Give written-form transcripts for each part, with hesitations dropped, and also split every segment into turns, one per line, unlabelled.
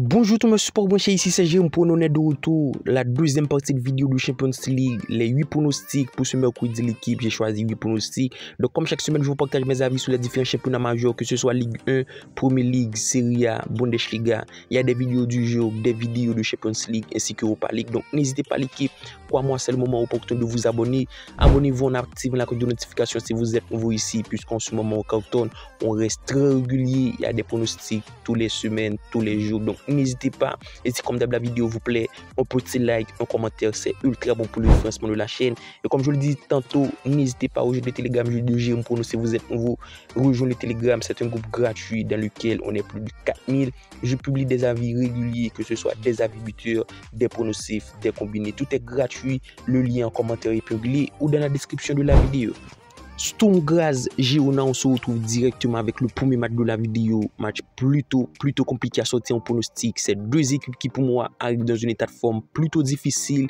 Bonjour tout le monde, support branché, ici c'est Jérôme pour nous est de retour. La deuxième partie de vidéo de Champions League, les 8 pronostics pour ce mercredi de l'équipe. J'ai choisi 8 pronostics. Donc comme chaque semaine, je vous partage mes avis sur les différents championnats majeurs, que ce soit Ligue 1, Premier League, Serie A, Bundesliga. Il y a des vidéos du jour, des vidéos de Champions League ainsi que Europa League. Donc n'hésitez pas l'équipe. Crois-moi, c'est le moment opportun de vous abonner. Abonnez-vous en activant la cloche de notification si vous êtes nouveau ici, puisqu'en ce moment au carton, on reste très régulier. Il y a des pronostics tous les semaines, tous les jours. Donc n'hésitez pas. Et si comme d'hab la vidéo vous plaît, un petit like, un commentaire, c'est ultra bon pour le référencement de la chaîne. Et comme je le dis tantôt, n'hésitez pas à rejoindre le Telegram de Jérôme pour nous si vous êtes nouveau. Rejoindre le Telegram, c'est un groupe gratuit dans lequel on est plus de 4000. Je publie des avis réguliers, que ce soit des avis buteurs, des pronostics, des combinés. Tout est gratuit. Le lien en commentaire épinglé ou dans la description de la vidéo. Sturm Graz Girona, on se retrouve directement avec le premier match de la vidéo. Match plutôt compliqué à sortir en pronostic. C'est deux équipes qui pour moi arrivent dans un état de forme plutôt difficile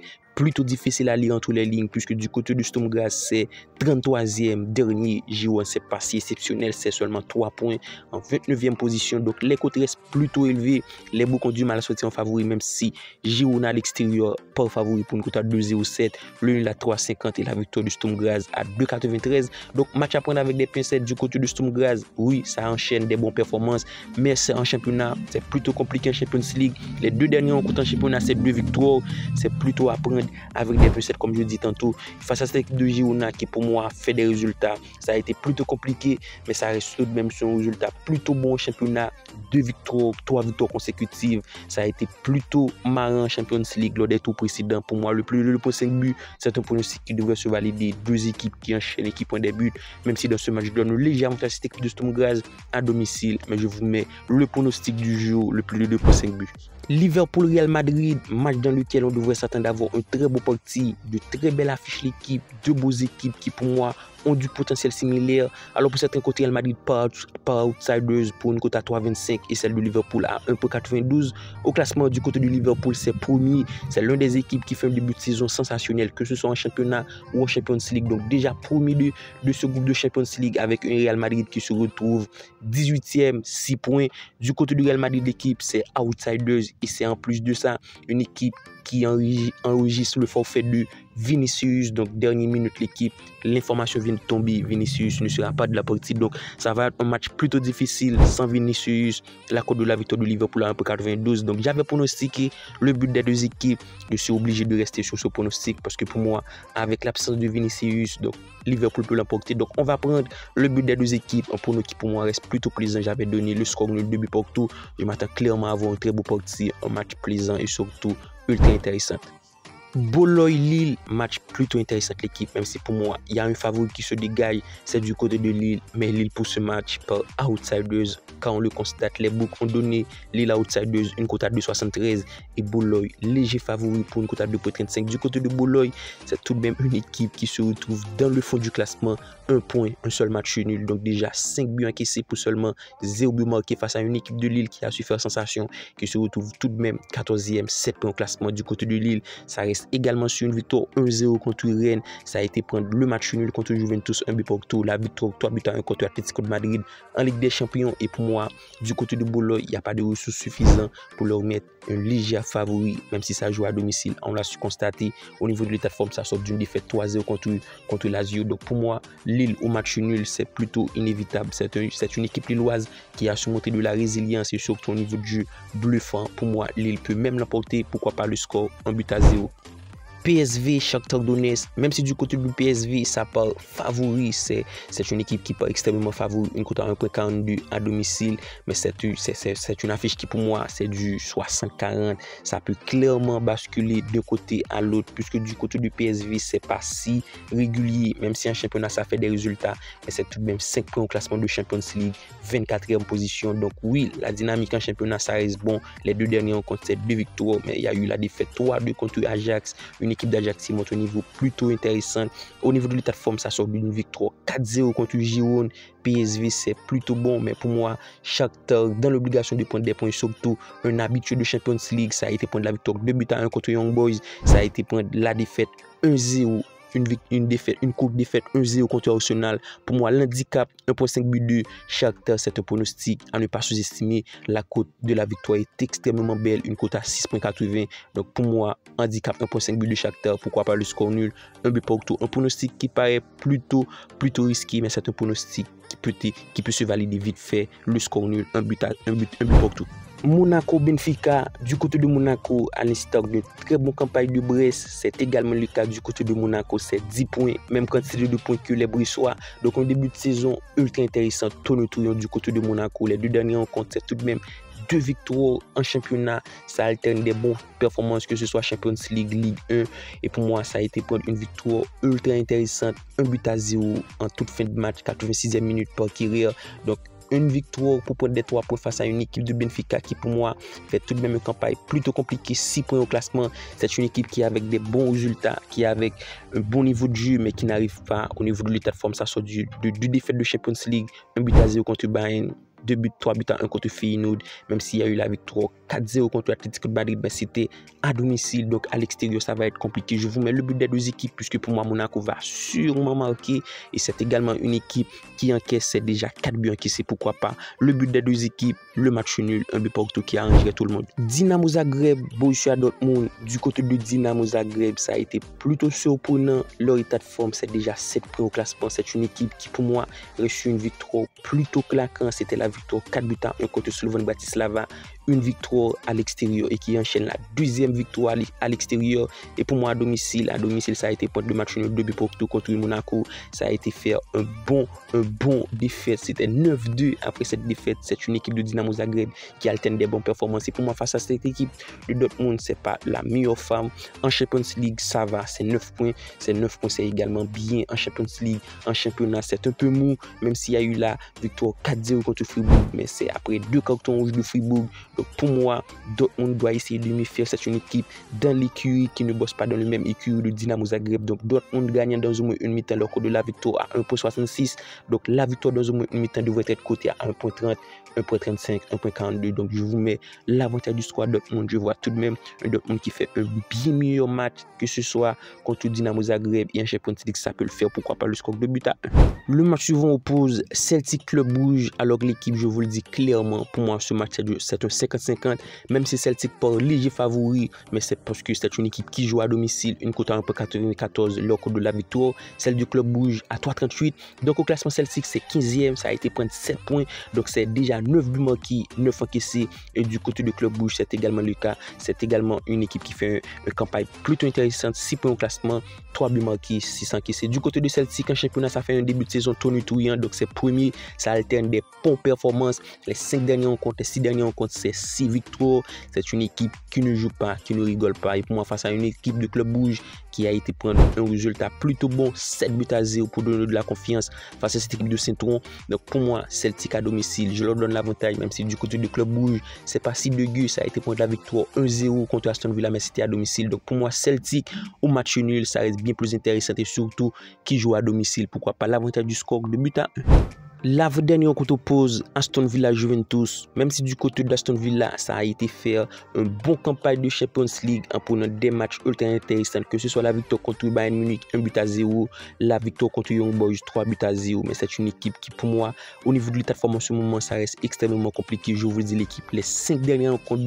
à lire entre les lignes, puisque du côté de Sturm Graz, c'est 33e dernier. Girona, c'est pas si exceptionnel, c'est seulement 3 points en 29e position. Donc les côtés restent plutôt élevés. Les Bleus ont du mal à sortir en favori, même si Girona à l'extérieur pas favori pour une cote à 2,07, le nul à 3,50 et la victoire de Sturm Graz à 2,93. Donc match à prendre avec des pincettes du côté de Sturm Graz. Oui, ça enchaîne des bonnes performances, mais c'est en championnat, c'est plutôt compliqué en Champions League. Les deux derniers rencontres en championnat, c'est 2 victoires. C'est plutôt à prendre avec des pincettes, comme je dis tantôt. Face à cette équipe de Girona qui pour moi fait des résultats, ça a été plutôt compliqué, mais ça reste tout de même sur un résultat plutôt bon au championnat. 2 victoires, 3 victoires consécutives. Ça a été plutôt marrant en Champions League lors des tours précédents. Pour moi, le 5 buts, c'est un pronostic qui devrait se valider. Deux équipes qui enchaînent et qui prennent des buts, même si dans ce match, je donne léger avantage à cette équipe de Sturm Graz à domicile. Mais je vous mets le pronostic du jour, le plus de 2,5 buts. Liverpool-Real Madrid, match dans lequel on devrait s'attendre d'avoir un très beau parti, de très belles affiches l'équipe, deux beaux équipes qui pour moi ont du potentiel similaire. Alors pour certains côtés, Real Madrid par outsiders pour une cote à 3,25 et celle de Liverpool à 1,92. Au classement du côté du Liverpool, c'est premier. C'est l'un des équipes qui fait un début de saison sensationnel, que ce soit en championnat ou en Champions League. Donc déjà premier de ce groupe de Champions League avec un Real Madrid qui se retrouve 18e, 6 points. Du côté du Real Madrid, l'équipe c'est outsiders et c'est en plus de ça une équipe qui enregistre le forfait de Vinicius. Donc dernière minute l'équipe, l'information vient de tomber, Vinicius ne sera pas de la partie, donc ça va être un match plutôt difficile sans Vinicius. La cote de la victoire de Liverpool à 1,92. donc j'avais pronostiqué le but des deux équipes. Je suis obligé de rester sur ce pronostic parce que pour moi, avec l'absence de Vinicius, donc Liverpool peut l'emporter. Donc on va prendre le but des deux équipes, un pronostic qui pour moi reste plutôt plaisant. J'avais donné le score nul 2 buts partout. Je m'attends clairement à avoir un très beau parti, un match plaisant et surtout ultra intéressante. Bologne-Lille, match plutôt intéressant l'équipe, même si pour moi, il y a un favori qui se dégage, c'est du côté de Lille, mais Lille pour ce match par outsiders, quand on le constate, les books ont donné Lille outsiders une cote à 2,73 et Bologne léger favori pour une cote à 2,35. Du côté de Bologne, c'est tout de même une équipe qui se retrouve dans le fond du classement, 1 point, un seul match nul, donc déjà 5 buts encaissés pour seulement 0 but marqué face à une équipe de Lille qui a su faire sensation, qui se retrouve tout de même 14e, 7 points au classement. Du côté de Lille, ça reste également sur une victoire 1-0 contre Rennes. Ça a été prendre le match nul contre Juventus, 1 but partout, la victoire 3 buts à 1 contre Atlético de Madrid en Ligue des Champions. Et pour moi, du côté de Bologne, il n'y a pas de ressources suffisantes pour leur mettre un léger favori, même si ça joue à domicile. On l'a su constater au niveau de l'état de forme, ça sort d'une défaite 3-0 contre Lazio. Donc pour moi, Lille au match nul, c'est plutôt inévitable. C'est une équipe lilloise qui a su montrer de la résilience et surtout au niveau du jeu bluffant. Pour moi, Lille peut même l'emporter, pourquoi pas le score 1-0. PSV, Shakhtar Donetsk, même si du côté du PSV, ça part favori, c'est une équipe qui part extrêmement favori, une cote à 1,42 à domicile, mais c'est une affiche qui pour moi, c'est du 60-40, ça peut clairement basculer d'un côté à l'autre, puisque du côté du PSV, c'est pas si régulier, même si en championnat, ça fait des résultats, mais c'est tout de même 5 points au classement de Champions League, 24e position, donc oui, la dynamique en championnat, ça reste bon, les deux derniers rencontres, c'est 2 victoires, mais il y a eu la défaite 3-2 contre Ajax, une équipe d'Ajax qui montre un niveau plutôt intéressant. Au niveau de l'état de forme, ça sort d'une victoire 4-0 contre Girona. PSV, c'est plutôt bon, mais pour moi, Shakhtar dans l'obligation de prendre des points, surtout un habitué de Champions League, ça a été prendre la victoire 2 buts à 1 contre Young Boys, ça a été prendre la défaite 1-0 une courte défaite 1-0 contre Arsenal. Pour moi, l'handicap 1.5 but de Shakhtar, c'est un pronostic à ne pas sous-estimer. La cote de la victoire est extrêmement belle, une cote à 6.80. Donc pour moi, handicap 1.5 but de Shakhtar, pourquoi pas le score nul, un but partout. Un pronostic qui paraît plutôt risqué, mais c'est un pronostic qui peut se valider vite fait. Le score nul, un but partout. Monaco Benfica, du côté de Monaco, à l'instar de très bonne campagne de Brest, c'est également le cas du côté de Monaco, c'est 10 points, même quantité de points que les Bressois. Donc un début de saison ultra intéressant, tonitruant du côté de Monaco. Les deux derniers rencontres, c'est tout de même 2 victoires en championnat, ça alterne des bonnes performances, que ce soit Champions League, Ligue 1. Et pour moi, ça a été prendre une victoire ultra intéressante, 1-0 en toute fin de match, 86e minute par Kyriel. Donc une victoire pour prendre des 3 points face à une équipe de Benfica qui pour moi fait tout de même une campagne plutôt compliquée, 6 points au classement. C'est une équipe qui avec des bons résultats, qui avec un bon niveau de jeu mais qui n'arrive pas au niveau de l'état de forme. Ça sort de 2 défaites de Champions League, 1-0 contre Bayern, 2 buts, 3 buts à 1 contre Feyenoord, même s'il y a eu la victoire 4-0 contre l'Atlético de Madrid, mais c'était à domicile, donc à l'extérieur ça va être compliqué. Je vous mets le but des deux équipes puisque pour moi Monaco va sûrement marquer et c'est également une équipe qui encaisse, c'est déjà 4 buts encaissés, pourquoi pas le but des deux équipes, le match nul, un but partout qui arrangerait tout le monde. Dynamo Zagreb, Borussia Dortmund, du côté de Dynamo Zagreb, ça a été plutôt surprenant, leur état de forme c'est déjà 7 points au classement, c'est une équipe qui pour moi a reçu une victoire plutôt claquante, c'était la victoire 4 buts à 1 contre Slovan Bratislava, une victoire à l'extérieur et qui enchaîne la deuxième victoire à l'extérieur. Et pour moi à domicile ça a été pour le match nul 2 buts partout contre Monaco. Ça a été faire un bon défaite, c'était 9-2 après cette défaite. C'est une équipe de Dynamo Zagreb qui alterne des bonnes performances et pour moi face à cette équipe de Dortmund, c'est pas la meilleure forme. En Champions League ça va, c'est 9 points, c'est également bien en Champions League. En championnat c'est un peu mou, même s'il y a eu la victoire 4-0 contre Fribourg, mais c'est après 2 cartons rouges de Fribourg. Donc pour moi, Dortmund doit essayer de mieux faire. C'est une équipe dans l'écurie qui ne bosse pas dans le même écurie de Dynamo Zagreb. Donc Dortmund gagnant dans au moins une mi-temps leur coût de la victoire à 1.66. Donc la victoire dans au moins une mi-temps devrait être cotée à 1.30, 1.35, 1.42. Donc je vous mets l'avantage du score Dortmund. Je vois tout de même un Dortmund qui fait un bien meilleur match, que ce soit contre Dynamo Zagreb et en Champions League, ça peut le faire. Pourquoi pas le score de but à 1. Le match suivant oppose Celtic Club Rouge, alors que l'équipe, je vous le dis clairement, pour moi ce match c'est un 50-50, même si Celtic part léger favori, mais c'est parce que c'est une équipe qui joue à domicile, une cote à 1.94, leur cote de la victoire, celle du Club Rouge à 3.38. Donc au classement Celtic c'est 15e, ça a été prendre 7 points, donc c'est déjà 9 buts marqués, 9 encaissés, et du côté du Club Rouge c'est également le cas. C'est également une équipe qui fait une campagne plutôt intéressante, 6 points au classement, 3 buts marqués, 6 encaissés. Du côté de Celtic en championnat, ça fait un début de saison tonitruant, donc c'est premier, ça alterne des bonnes performances. Les 5 dernières rencontres, les 6 dernières rencontres, c'est 6 victoires. C'est une équipe qui ne joue pas, qui ne rigole pas. Et pour moi, face à une équipe de Club Rouge qui a été prendre un résultat plutôt bon, 7-0 pour donner de la confiance face à cette équipe de Saint-Ouen. Donc pour moi, Celtic à domicile, je leur donne l'avantage, même si du côté du Club Rouge, c'est pas si dégueu, ça a été prendre la victoire 1-0 contre Aston Villa, mais c'était à domicile. Donc pour moi, Celtic au match nul, ça reste bien plus intéressant et surtout qui joue à domicile. Pourquoi pas l'avantage du score de but à 1. La dernière rencontre oppose Aston Villa Juventus, même si du côté d'Aston Villa ça a été faire une bonne campagne de Champions League en prenant des matchs ultra intéressants, que ce soit la victoire contre Bayern Munich 1-0, la victoire contre Young Boys 3-0, mais c'est une équipe qui pour moi au niveau de l'état de forme en ce moment ça reste extrêmement compliqué. Je vous dis l'équipe, les 5 dernières rencontres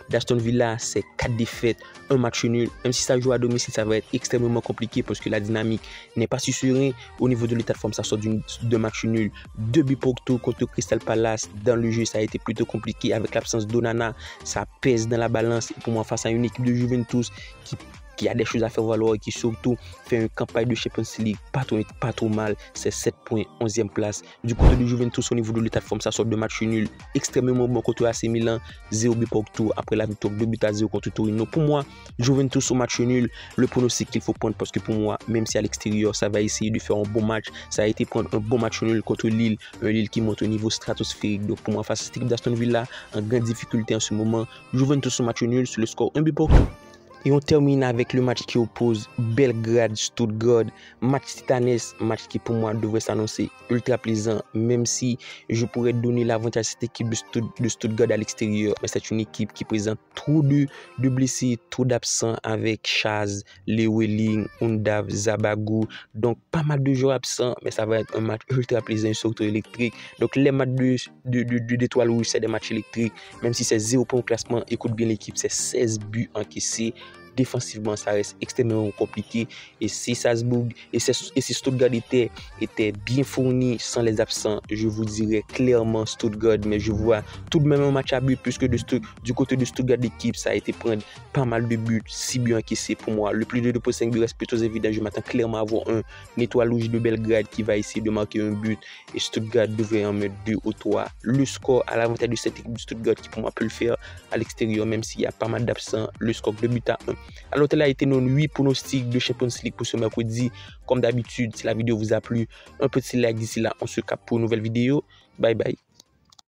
d'Aston Villa c'est 4 défaites, un match nul, même si ça joue à domicile ça va être extrêmement compliqué parce que la dynamique n'est pas si sereine. Au niveau de l'état de forme ça sort de match nul, 2 buts partout contre Crystal Palace. Dans le jeu ça a été plutôt compliqué avec l'absence d'Onana, ça pèse dans la balance. Et pour moi face à une équipe de Juventus qui a des choses à faire valoir et qui surtout fait une campagne de Champions League pas trop mal, c'est 7 points, 11e place. Du côté de Juventus au niveau de l'état de forme ça sort de match nul extrêmement bon contre AC Milan, 0 but partout après la victoire 2-0 contre Torino. Pour moi Juventus au match nul, le pronostic qu'il faut prendre parce que pour moi même si à l'extérieur ça va essayer de faire un bon match, ça a été prendre un bon match nul contre Lille, un Lille qui monte au niveau stratosphérique. Donc pour moi face à cette équipe d'Aston Villa en grande difficulté en ce moment, Juventus au match nul sur le score 1 but partout. Et on termine avec le match qui oppose Belgrade-Stuttgart. Match titanesque, match qui pour moi devrait s'annoncer ultra plaisant, même si je pourrais donner l'avantage à cette équipe de Stuttgart à l'extérieur. Mais c'est une équipe qui présente trop de blessés, trop d'absents avec Chaz, Lewelling, Undav, Zabagou. Donc pas mal de joueurs absents, mais ça va être un match ultra plaisant, surtout électrique. Donc les matchs d'Étoile Rouge, c'est des matchs électriques. Même si c'est 0 points au classement, écoute bien l'équipe, c'est 16 buts encaissés. Défensivement, ça reste extrêmement compliqué. Et si Salzbourg et si Stuttgart était bien fourni sans les absents, je vous dirais clairement Stuttgart. Mais je vois tout de même un match à but, puisque du côté de Stuttgart, l'équipe, ça a été prendre pas mal de buts, 6 buts encaissés pour moi. Le plus de 2,5 buts reste plutôt évident. Je m'attends clairement à voir un Étoile Rouge de Belgrade qui va essayer de marquer un but. Et Stuttgart devrait en mettre 2 ou 3. Le score à l'avantage de cette équipe de Stuttgart qui pour moi peut le faire à l'extérieur, même s'il y a pas mal d'absents. Le score 2 buts à 1. Alors, tel a été nos 8 pronostics de Champions League pour ce mercredi. Comme d'habitude, si la vidéo vous a plu, un petit like d'ici là. On se capte pour une nouvelle vidéo. Bye bye.